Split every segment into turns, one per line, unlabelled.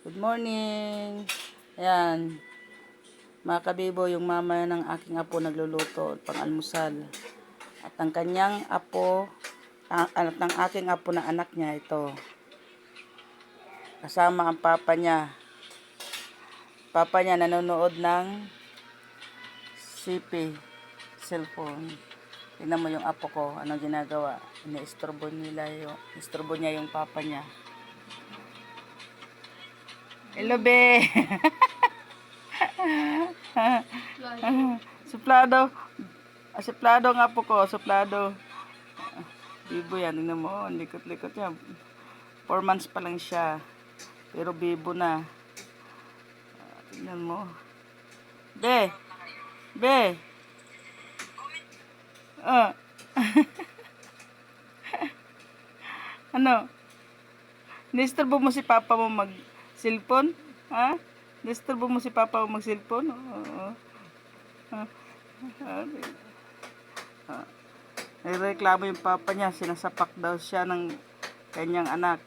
Good morning. Ayan. Mga kabibo, yung mama ng aking apo nagluluto pang almusal. At ang kanyang apo, at ng aking apo na anak niya, ito. Kasama ang papa niya. Papa niya nanonood ng CP, cellphone. Tingnan mo yung apo ko, anong ginagawa. Iniistorbo niya yung papa niya. Hello, be. Suplado. Suplado nga po ko. Suplado. Bibo yan. Tingnan mo. Ang likot-likot yan. 4 months pa lang siya. Pero bibo na. Tingnan mo. Be. Be. Ano? Nisturbo mo si papa mo mag-cellphone? Ha? Nisturbo mo si papa mo mag-cellphone? Oo. Nagreklamo yung papa niya. Sinasapak daw siya ng kanyang anak.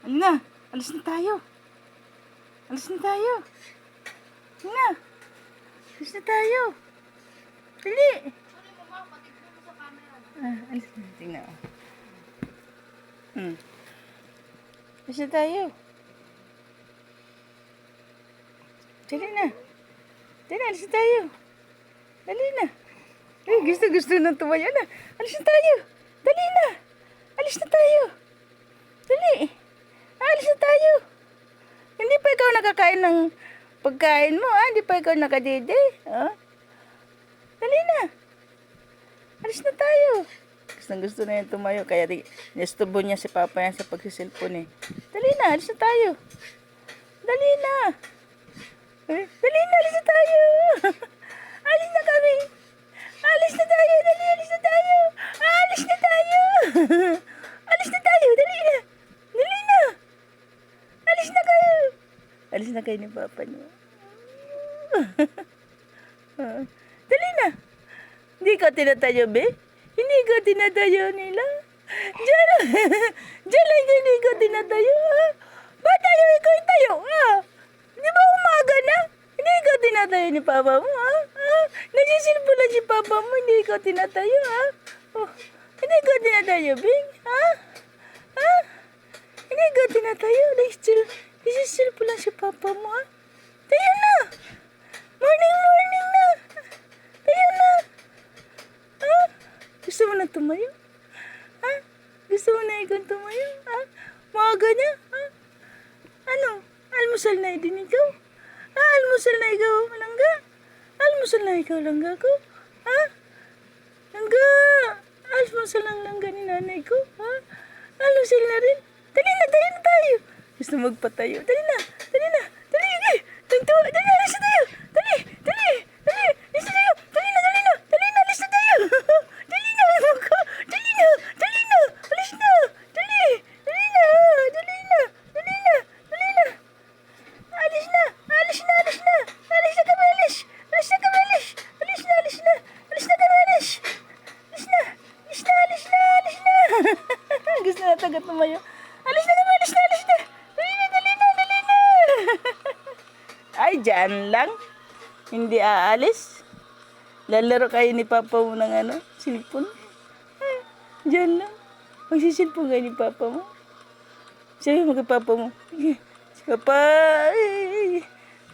Alina, alis na tayo. Alis na tayo. Alina, alis na tayo. Dali. Alis na. Tingnan. Alis na tayo. Dali na. Dali, alis na tayo. Dali na. Ay, gusto nang tumayo na. Alis na tayo. Dali na. Alis na tayo. Dali. Alis na tayo. Hindi pa ikaw nakakain ng pagkain mo, ah? Hindi pa ikaw nakadede, ah? Dali na. Alis na tayo. Gusto na yung tumayo. Kaya nistubo niya si papa yan sa pagsisilpon eh. Dali na, alis na tayo. Dali na. Dali na, alis na tayo. Alis na kami. Alis na tayo, dali, alis na tayo. Alis na tayo. Alis na tayo, dali na. Dali na. Alis na kayo. Alis na kayo ni papa niyo. Dali na. Hindi ka tinatayo, be? Hindi ka tinatayo nila. Diyan lang. Diyan lang hindi ka tinatayo, ha? Ba tayo ikaw yung tayo, ha? Di ba umaga na? Hindi ka tinatayo ni papa mo, ha? Nagsisilpo lang si papa mo, hindi ka tinatayo, ha? Oh, hindi ka tinatayo, Bing, ha? Ha? Hindi ka tinatayo. Nagsisilpo lang si papa mo, ha? Tayo na. Morning na. Tayo na. Ha? Gusto mo na tumayo? Ha? Gusto mo na ikaw tumayo? Ha? Maaga na? Ha? Ano? Almusal na din ikaw? Ha? Almusal na ikaw, Langga? Almusal na ikaw, Langga ko? Ha? Langga! Almusal lang Langga ni nanay ko? Ha? Almusal na rin? Dali na, tayo na tayo. Gusto magpatayo. Dali na. Dali na. Dali. Tungtuwa. Dali na, alis na tayo. Dali. Alis na tayo. Dali na. Alis na tayo. Dali na. Dali na. Alis na. Dali na. Alis na. Alis na kami, alis. Alis na. Gusto na tagat tumayo. Alis na. Dali na. Ay, dyan lang. Hindi aalis. Lalaro kayo ni papa mo ng cellphone. Dyan lang. Magsisilpon kayo ni papa mo. Sabi mo kay papa mo. Papa,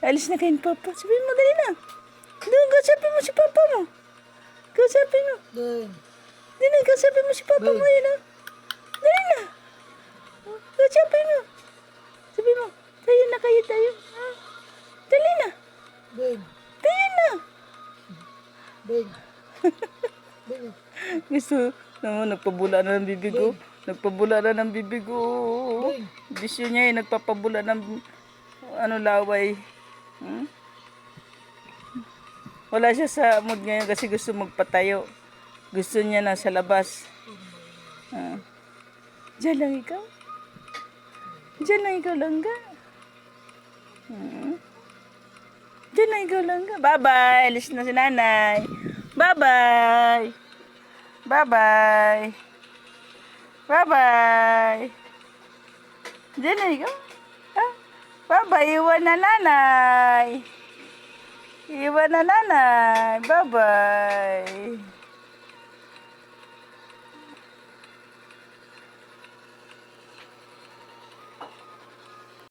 alis na kayo ni papa. Sabi mo, dali na. Doon, kasapin mo si papa mo. Kasapin mo. Dali na, kasapin mo si papa mo yun, ha. Dali na. Kasapin mo. Sabi mo, tayo na kayo tayo. Ha? Dali na. Tayo na. Gusto naman, nagpabula na ng bibig ko. Bisyo niya nagpapabula ng laway. Wala siya sa mood ngayon kasi gusto magpatayo. Gusto niya na sa labas. Diyan lang ikaw. Langga. Diyan lang ikaw, Langga. Bye-bye. Alis na si nanay. Bye-bye. Bye-bye. Diyan ka? Ah, bye-bye. Iwan na nanay. Iwan na nanay. Bye-bye.